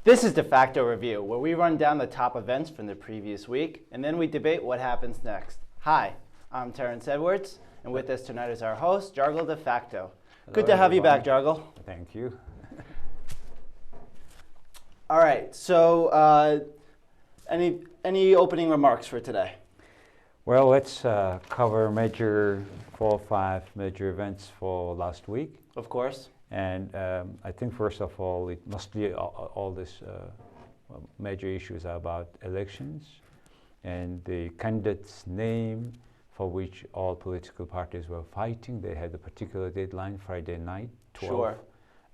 This is Defacto Review, where we run down the top events from the previous week, and then we debate what happens next. Hi, I'm Terrence Edwards, and with us tonight is our host, Jargle Defacto. Hello, Good to have you everyone. back, Jargle. Thank you. All right, so any opening remarks for today? Well, let's cover 4 or 5 major events for last week. Of course. And I think first of all, it must be all these major issues are about elections and the candidate's name for which all political parties were fighting. They had a particular deadline, Friday night, 12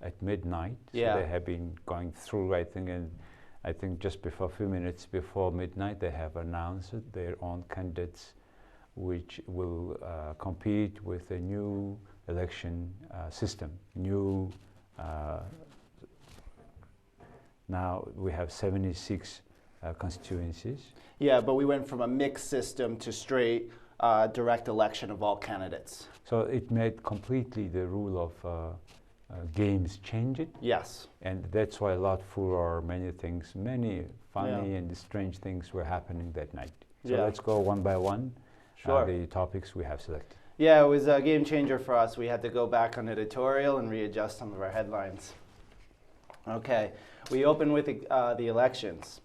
at midnight. Yeah. So they have been going through, I think just before a few minutes before midnight, they have announced their own candidates which will compete with a new election system. Now we have 76 constituencies. Yeah, but we went from a mixed system to straight direct election of all candidates. So it made completely the rule of games change it. Yes. And that's why a lot furore, many things, many funny and strange things were happening that night. So let's go one by one. Sure. The topics we have selected. Yeah, it was a game changer for us. We had to go back on editorial and readjust some of our headlines. Okay, we open with the elections.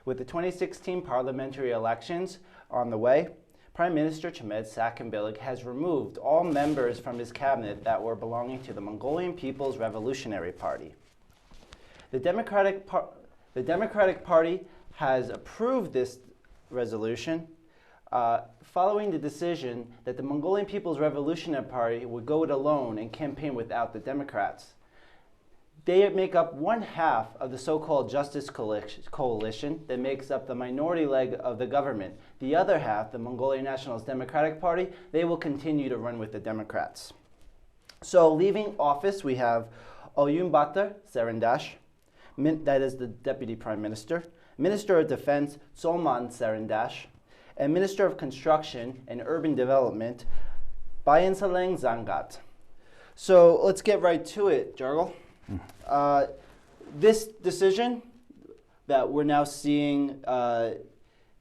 With the 2016 parliamentary elections on the way, Prime Minister Chmed Sakenbillig has removed all members from his cabinet that were belonging to the Mongolian People's Revolutionary Party. The Democratic Party has approved this resolution following the decision that the Mongolian People's Revolutionary Party would go it alone and campaign without the Democrats. They make up one half of the so-called Justice Coalition that makes up the minority leg of the government. The other half, the Mongolian Nationalist Democratic Party, they will continue to run with the Democrats. So leaving office, we have Oyunbatar Serendash, that is the Deputy Prime Minister, Minister of Defense Solman Serendash, and Minister of Construction and Urban Development, Bayansaleng Zangat. So let's get right to it, Jargle. This decision that we're now seeing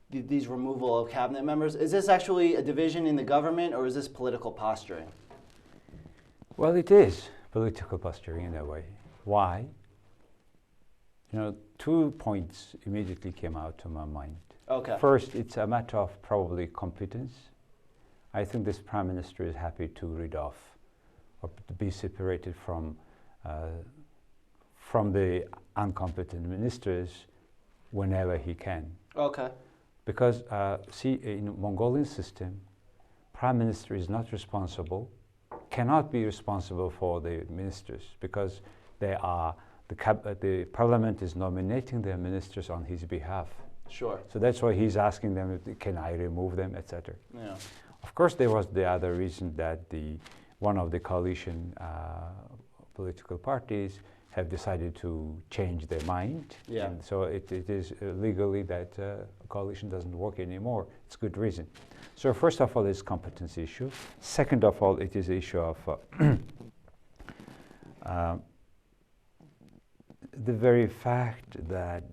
these removal of cabinet members, is this actually a division in the government or is this political posturing? Well, it is political posturing in a way. Why? You know, 2 points immediately came out to my mind. Okay. First, it's a matter of probably competence. I think this Prime Minister is happy to rid off or to be separated from the incompetent ministers whenever he can. Okay. Because, see, in Mongolian system, Prime Minister is not responsible, cannot be responsible for the ministers because they are, the parliament is nominating their ministers on his behalf. Sure. So that's why he's asking them, can I remove them, etc. Yeah. Of course, there was the other reason that one of the coalition political parties have decided to change their mind. Yeah. And so it is legally that coalition doesn't work anymore. It's good reason. So first of all, it's competence issue. Second of all, it is issue of the very fact that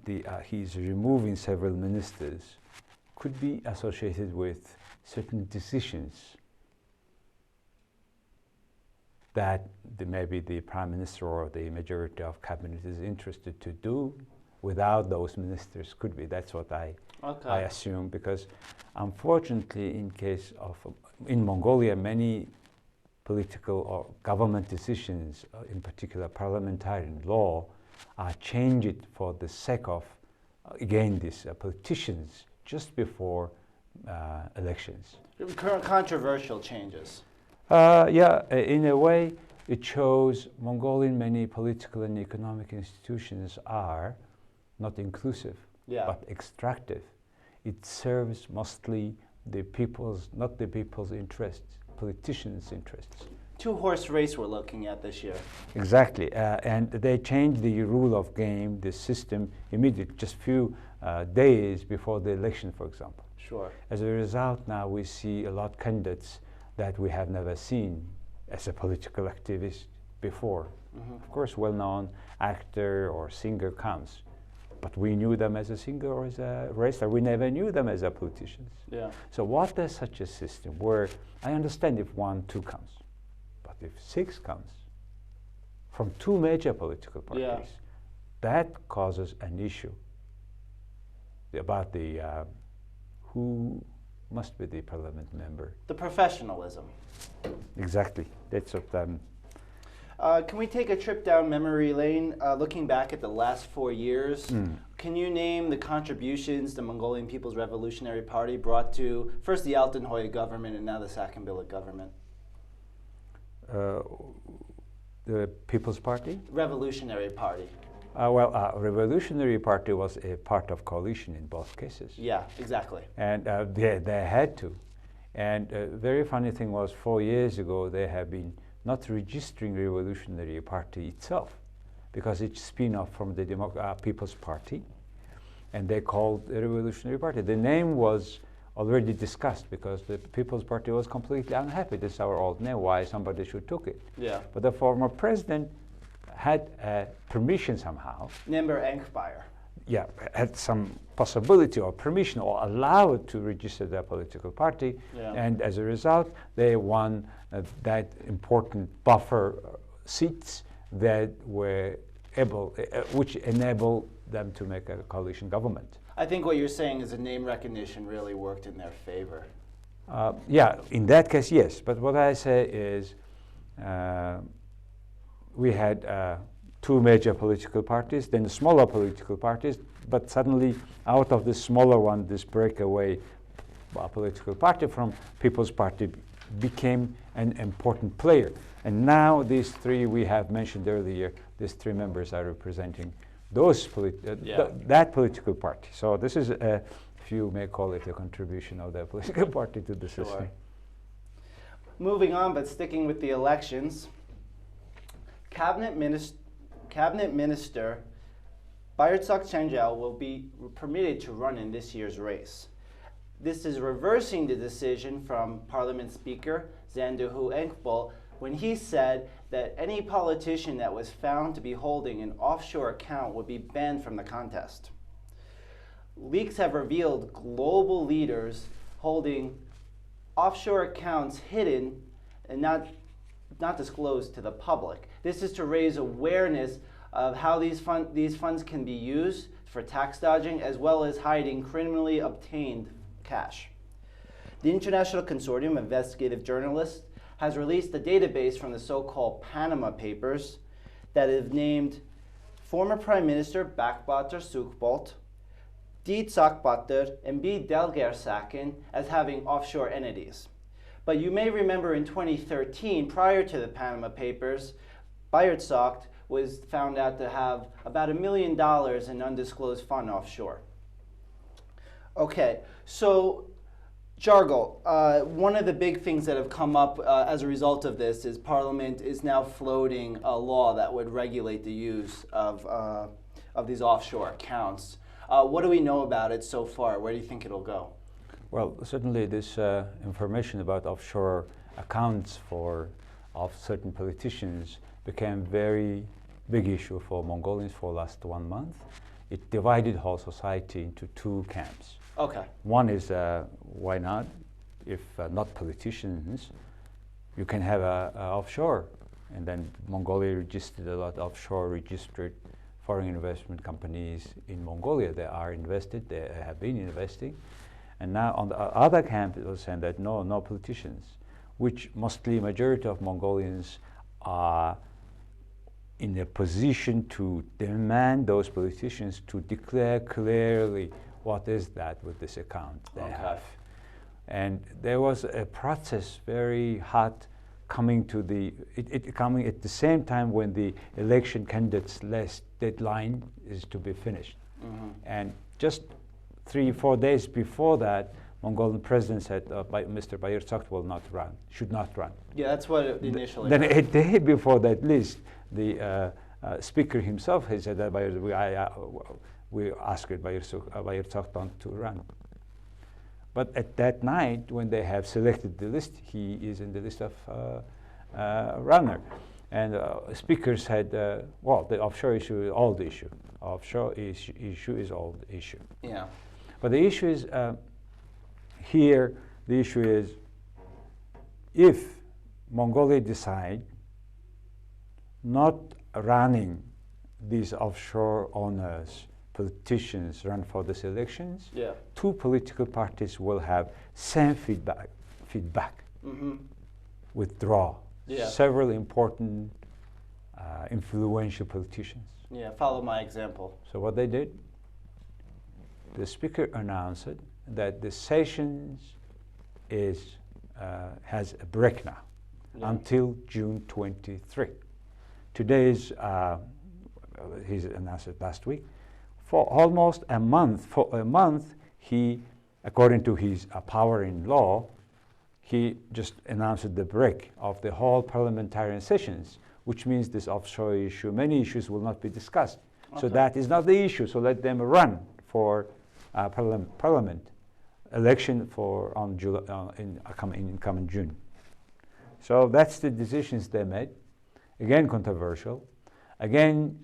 he's removing several ministers could be associated with certain decisions that maybe the Prime Minister or the majority of cabinet is interested to do without those ministers. Could be. That's what I assume, because unfortunately in Mongolia, many political or government decisions, in particular parliamentary law, are changed for the sake of, again, these politicians just before elections. Controversial changes. Yeah, in a way, it shows Mongolian many political and economic institutions are not inclusive, but extractive. It serves mostly the people's, not the people's interests, politicians' interests. Two-horse race we're looking at this year. Exactly, and they changed the rule of game, the system, immediately, just few days before the election, for example. Sure. As a result, now we see a lot of candidates that we have never seen as a political activist before. Of course, well-known actor or singer comes, but we knew them as a singer or as a racer. We never knew them as a politicians. Yeah. So what does such a system where I understand if 1, 2 comes, but if 6 comes from 2 major political parties, that causes an issue about the who must be the parliament member. The professionalism. Exactly. That's what. Can we take a trip down memory lane, looking back at the last 4 years? Can you name the contributions the Mongolian People's Revolutionary Party brought to first the Altenhoy government and now the Saakhanbillik government? The People's Party? Revolutionary Party. Revolutionary Party was a part of coalition in both cases. Yeah, exactly. And they had to. And very funny thing was 4 years ago they have been not registering Revolutionary Party itself because it's spin-off from the People's Party, and they called the Revolutionary Party. The name was already discussed because the People's Party was completely unhappy. This is our old name, why somebody should took it. Yeah. But the former president had permission somehow. Nimber Enkfire. Yeah, had some possibility or permission or allowed to register their political party, and as a result, they won that important buffer seats that were able, which enabled them to make a coalition government. I think what you're saying is the name recognition really worked in their favor. Yeah, in that case, yes. But what I say is, we had 2 major political parties, then smaller political parties, but suddenly out of the smaller one, this breakaway political party from People's Party became an important player. And now these 3 we have mentioned earlier, these 3 members are representing those that political party. So this is, if you may call it, a contribution of the political party to the system. Moving on, but sticking with the elections, Cabinet Minister Bayırtsak Çengel will be permitted to run in this year's race. This is reversing the decision from Parliament Speaker Zandahu Enkbal when he said that any politician that was found to be holding an offshore account would be banned from the contest. Leaks have revealed global leaders holding offshore accounts hidden and not disclosed to the public. This is to raise awareness of how these funds can be used for tax dodging as well as hiding criminally obtained cash. The International Consortium of Investigative Journalists has released a database from the so-called Panama Papers that have named former Prime Minister Bakbatur Sukbolt, D. Tsakbatur, and B. Delgersakin as having offshore entities. But you may remember in 2013, prior to the Panama Papers, Bayırtsak was found out to have about $1 million in undisclosed fund offshore. Okay, so Jargal, one of the big things that have come up as a result of this is Parliament is now floating a law that would regulate the use of these offshore accounts. What do we know about it so far? Where do you think it'll go? Well, certainly this information about offshore accounts of certain politicians became very big issue for Mongolians for the last 1 month. It divided whole society into 2 camps. Okay. One is why not? If not politicians, you can have a offshore, and then Mongolia registered a lot of offshore registered foreign investment companies in Mongolia. They are invested, they have been investing. And now on the other camp, it was saying that no politicians, which mostly majority of Mongolians are in a position to demand those politicians to declare clearly what is that with this account they have. And there was a process very hot coming to coming at the same time when the election candidates' last deadline is to be finished. And just 3-4 days before that, Mongolian president said Mr. Bayırtsak will not run, should not run. Yeah, that's what it initially Then a day before that list, the speaker himself has said that we asked Bayırtsak not to run. But at that night, when they have selected the list, he is in the list of runner. And speakers had, well, the offshore issue is all the issue. Offshore issue is all the issue. Yeah. But the issue is, here, the issue is, if Mongolia decide not running these offshore owners, politicians run for these elections, yeah. two political parties will have same feedback, withdraw. Yeah. Several important influential politicians. Yeah, follow my example. So what they did, the speaker announced that the sessions has a break now, yeah, until June 23. Today is, he's announced it last week, for almost a month. For a month, he, according to his power in law, he just announced the break of the whole parliamentarian sessions, which means this offshore issue, many issues will not be discussed. Okay. So that is not the issue. So let them run for parliament election for on July, in coming June. So that's the decisions they made. Again, controversial. Again,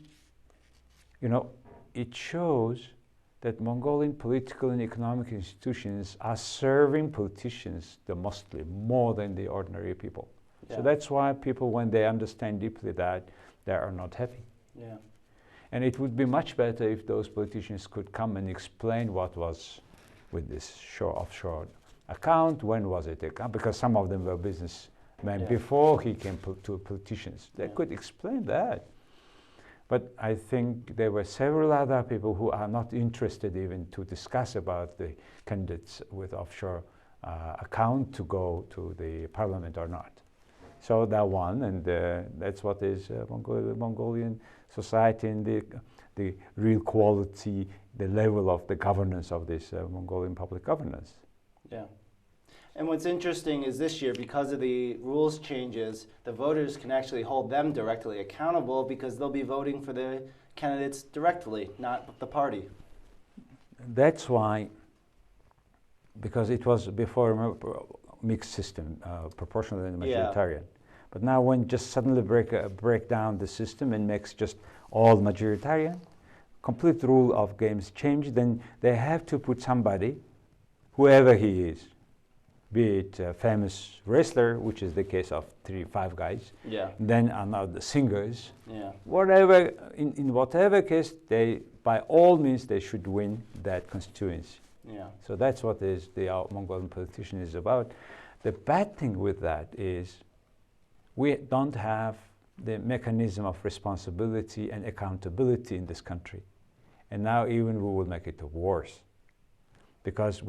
you know, it shows that Mongolian political and economic institutions are serving politicians mostly more than the ordinary people. Yeah. So that's why people, when they understand deeply that, they are not happy. Yeah. And it would be much better if those politicians could come and explain what was with this offshore account, when was it account, because some of them were businessmen, yeah, before he came to politicians. They, yeah, could explain that. But I think there were several other people who are not interested even to discuss about the candidates with offshore account to go to the parliament or not. So that one, and that's what is Mongolian society and the real quality, the level of the governance of this Mongolian public governance. Yeah. And what's interesting is this year, because of the rules changes, the voters can actually hold them directly accountable because they'll be voting for the candidates directly, not the party. That's why, because it was before a mixed system, proportional and majoritarian. Yeah. But now when just suddenly break down the system and makes just all majoritarian, complete rule of games change, then they have to put somebody, whoever he is, be it a famous wrestler, which is the case of 5 guys, yeah, then another singers, yeah, whatever, in whatever case, they, by all means, they should win that constituency. Yeah. So that's what the Mongolian politician is about. The bad thing with that is we don't have the mechanism of responsibility and accountability in this country. And now even we will make it worse. Because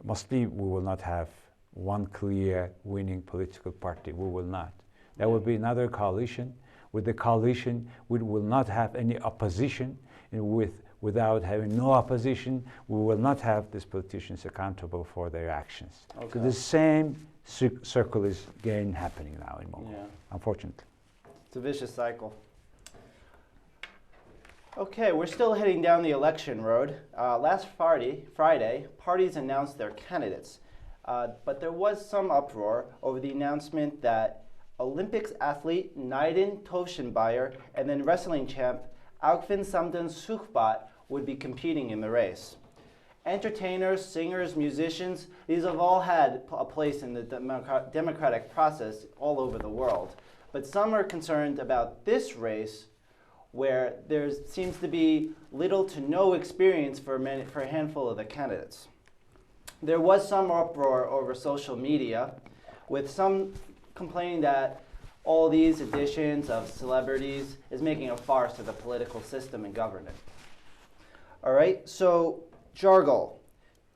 mostly we will not have one clear winning political party. We will not. There will be another coalition. With the coalition, we will not have any opposition. And without having no opposition, we will not have these politicians accountable for their actions. Okay. So the same circle is again happening now in Mongolia, yeah, unfortunately. It's a vicious cycle. Okay, we're still heading down the election road. Last Friday, parties announced their candidates, but there was some uproar over the announcement that Olympics athlete Naiden Toshinbayer and then wrestling champ Aukvin Samden Sukhbat would be competing in the race. Entertainers, singers, musicians, these have all had a place in the democratic process all over the world. But some are concerned about this race, where there seems to be little to no experience for a handful of the candidates. There was some uproar over social media, with some complaining that all these additions of celebrities is making a farce of the political system and government. All right, so Jargal,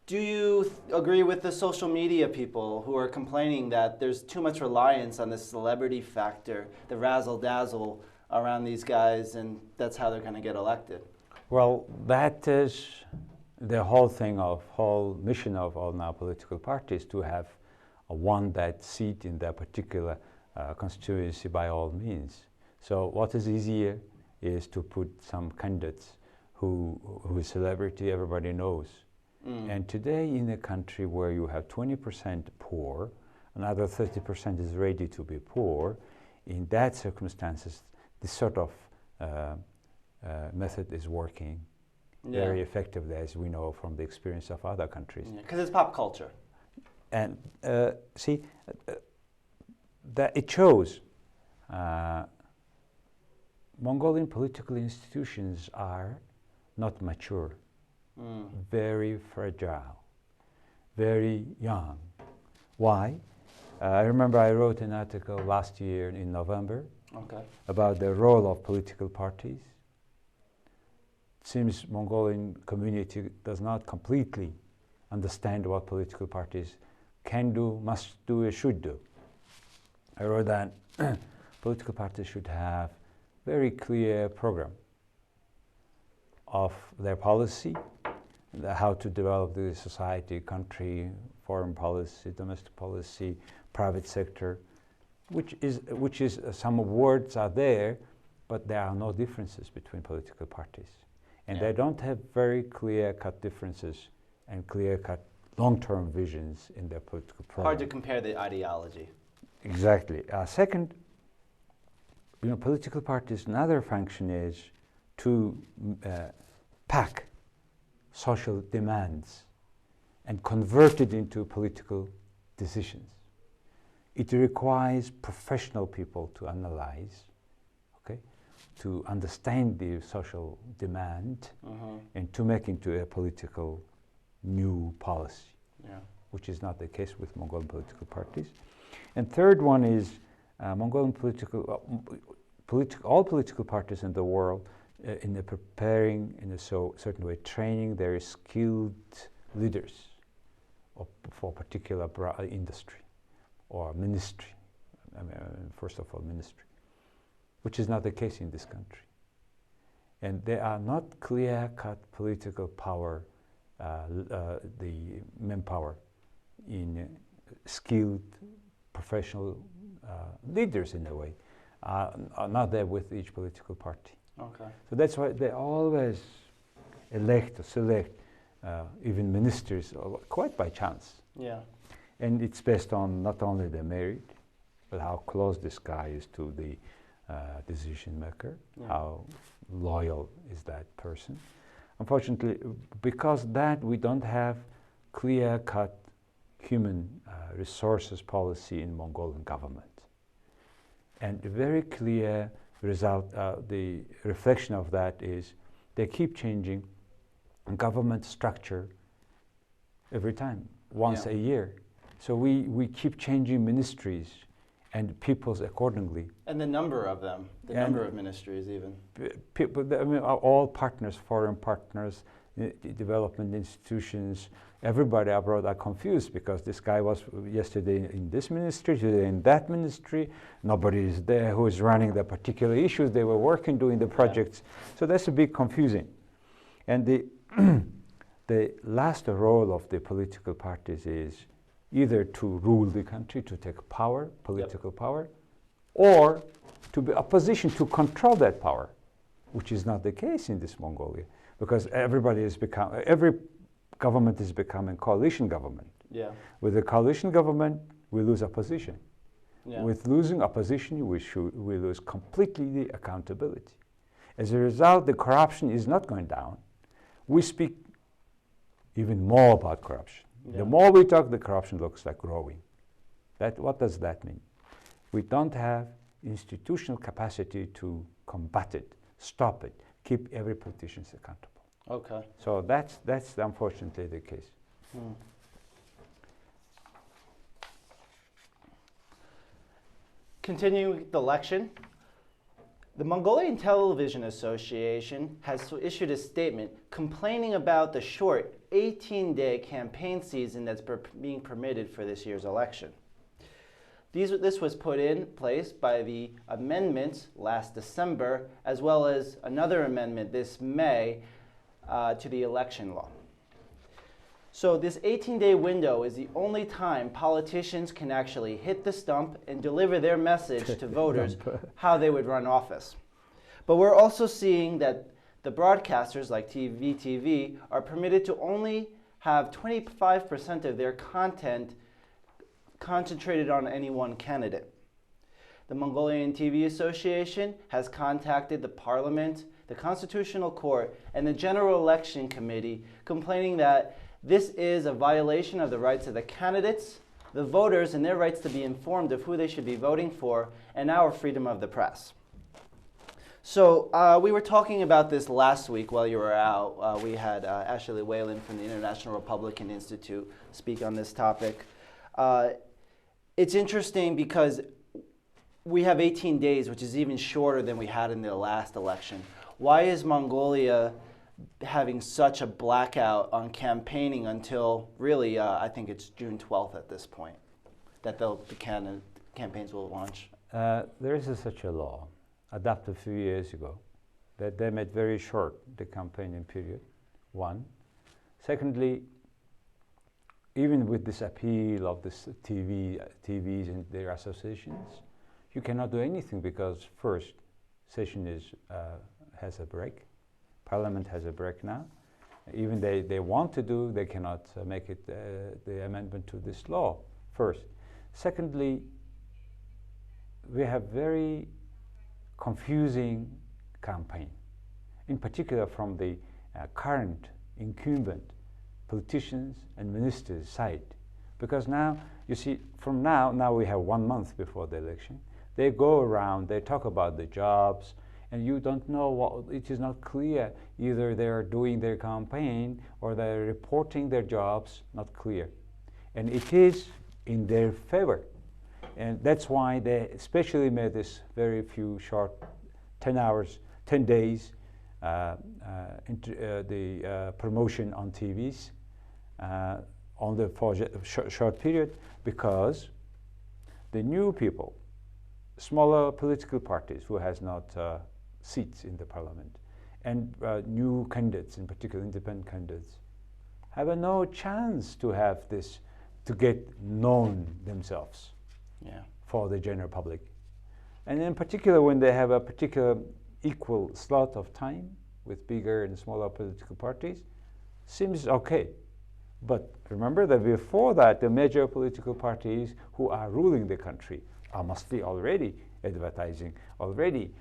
do you agree with the social media people who are complaining that there's too much reliance on the celebrity factor, the razzle-dazzle around these guys, and that's how they're going to get elected? Well, that is the whole mission of all now political parties, to have that seat in their particular constituency by all means. So what is easier is to put some candidates who is celebrity, everybody knows. And today in a country where you have 20% poor, another 30% is ready to be poor, in that circumstances, this sort of method is working very effectively, as we know from the experience of other countries. Because it's pop culture. And that it shows Mongolian political institutions are not mature, very fragile, very young. Why? I remember I wrote an article last year in November about the role of political parties. It seems Mongolian community does not completely understand what political parties can do, must do, or should do. I wrote that political parties should have very clear program of their policy, how to develop the society, country, foreign policy, domestic policy, private sector, which is some words are there, but there are no differences between political parties. And they don't have very clear-cut differences and clear-cut long-term visions in their political program. Hard to compare the ideology. Exactly. Second, political parties, another function is to pack social demands and convert it into political decisions. It requires professional people to analyze, to understand the social demand and to make into a political new policy, which is not the case with Mongolian political parties. And third one is Mongolian all political parties in the world in the preparing, in a certain way, training their skilled leaders for particular industry or ministry, first of all ministry, which is not the case in this country. And there are not clear-cut political power, the manpower in skilled professional leaders in a way, are not there with each political party. So that's why they always elect or select even ministers quite by chance. And it's based on not only their merit, but how close this guy is to the decision maker, how loyal is that person. Unfortunately, because that we don't have clear-cut human resources policy in Mongolian government. And the very clear result, the reflection of that is they keep changing government structure every time, once a year. So we keep changing ministries and peoples accordingly. And the number of them, the number of ministries even. People, all partners, foreign partners, development institutions, everybody abroad are confused because this guy was yesterday in this ministry, today in that ministry. Nobody is there who is running the particular issues they were working, doing the projects. So that's a bit confusing. And the last role of the political parties is either to rule the country, to take power, political power, or to be opposition to control that power, which is not the case in this Mongolia, because every government is becoming coalition government. With a coalition government, we lose opposition. With losing opposition, we lose completely the accountability. As a result, the corruption is not going down. We speak even more about corruption. The more we talk, the corruption looks like growing. What does that mean? We don't have institutional capacity to combat it, stop it, keep every politician accountable. So that's unfortunately the case. Continuing with the election, the Mongolian Television Association has issued a statement complaining about the short 18-day campaign season that's being permitted for this year's election. This was put in place by the amendments last December, as well as another amendment this May to the election law. So this 18-day window is the only time politicians can actually hit the stump and deliver their message to voters how they would run office. But we're also seeing that the broadcasters like TV are permitted to only have 25% of their content concentrated on any one candidate. The Mongolian TV Association has contacted the Parliament, the Constitutional Court, and the General Election Committee, complaining that this is a violation of the rights of the candidates, the voters, and their rights to be informed of who they should be voting for, and our freedom of the press. So we were talking about this last week while you were out. We had Ashley Whalen from the International Republican Institute speak on this topic. It's interesting because we have 18 days, which is even shorter than we had in the last election. Why is Mongolia having such a blackout on campaigning until really, I think it's June 12th at this point, that the campaigns will launch? There is such a law adopted a few years ago that they made very short the campaigning period, one. Secondly, even with this appeal of this TVs and their associations, you cannot do anything because first, session has a break. Parliament has a break now. Even they want to do, they cannot make it the amendment to this law first. Secondly, we have very confusing campaign, in particular from the current incumbent politicians and ministers' side. Because now, you see, from now we have 1 month before the election. They go around, they talk about the jobs, and you don't know what, it is not clear. Either they are doing their campaign or they're reporting their jobs, not clear. And it is in their favor. And that's why they especially made this very few short 10 hours, 10 days, the promotion on TVs on the short period, because the new people, smaller political parties who has not seats in the parliament, and new candidates, in particular independent candidates, have no chance to have this, to get known themselves for the general public. And in particular, when they have a particular equal slot of time with bigger and smaller political parties, seems okay. But remember that before that, the major political parties who are ruling the country are mostly already advertising, already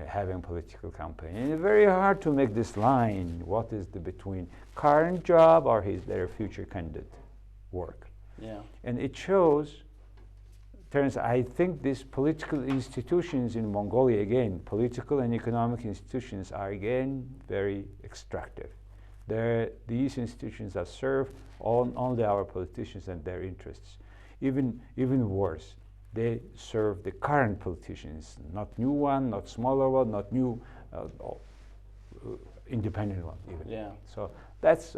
having political campaign. And it's very hard to make this line, what is the between current job or their future candidate work. Yeah. And it shows, I think these political institutions in Mongolia, again, political and economic institutions are again very extractive. These institutions that serve only our politicians and their interests. Even worse, they serve the current politicians, not new one, not smaller one, not new independent one even. Yeah. So that's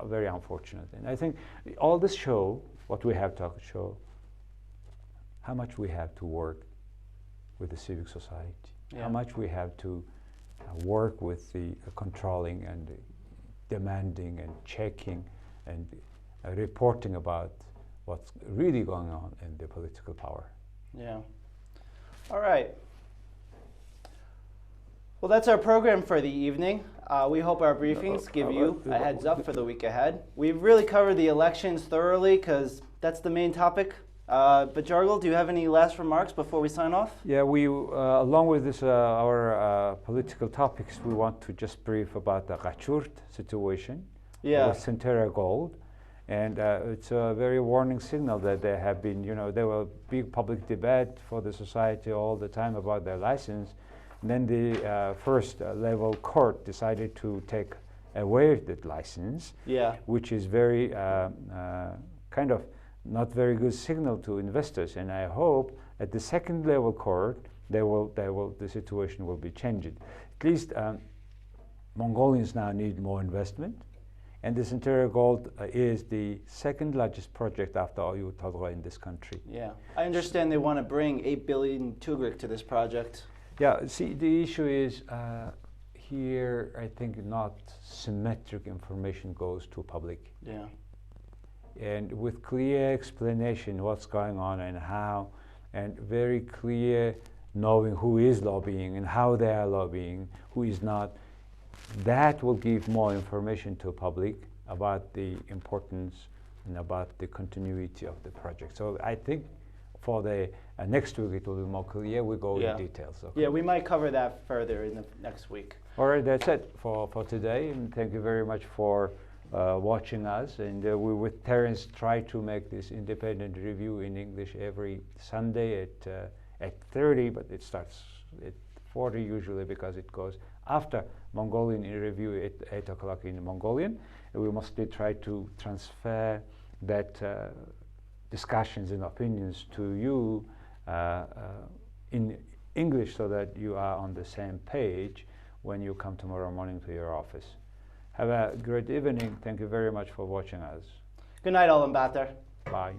very unfortunate. And I think all this show, what we have to show, how much we have to work with the civic society, how much we have to work with the controlling and demanding and checking and reporting about what's really going on in the political power. Yeah. All right. Well, that's our program for the evening. We hope our briefings give you a heads up for the week ahead. We've really covered the elections thoroughly because that's the main topic. But Jargal, do you have any last remarks before we sign off? Yeah, we, along with this, our political topics, we want to just brief about the Gachurt situation with Centera Gold. And it's a very warning signal that there have been, there were big public debate for the society all the time about their license. And then the first level court decided to take away that license, which is very kind of not very good signal to investors. And I hope at the second level court, the situation will be changed. At least Mongolians now need more investment. And this Centera Gold is the second largest project after Oyu Tolgoi in this country. Yeah, I understand they want to bring 8 billion tugrik to this project. Yeah, see, the issue is here, I think not symmetric information goes to public. Yeah. And with clear explanation what's going on and how, and very clear knowing who is lobbying and how they are lobbying, who is not, that will give more information to public about the importance and about the continuity of the project. So I think for the next week it will be more clear. We go in details. Okay. Yeah, we might cover that further in the next week. All right, that's it for today. And thank you very much for watching us. And we with Terence try to make this independent review in English every Sunday at 30, but it starts at 40 usually because it goes after Mongolian in review at 8 o'clock in Mongolian. And we mostly try to transfer that discussions and opinions to you in English so that you are on the same page when you come tomorrow morning to your office. Have a great evening. Thank you very much for watching us. Good night, Ulaanbaatar. Bye.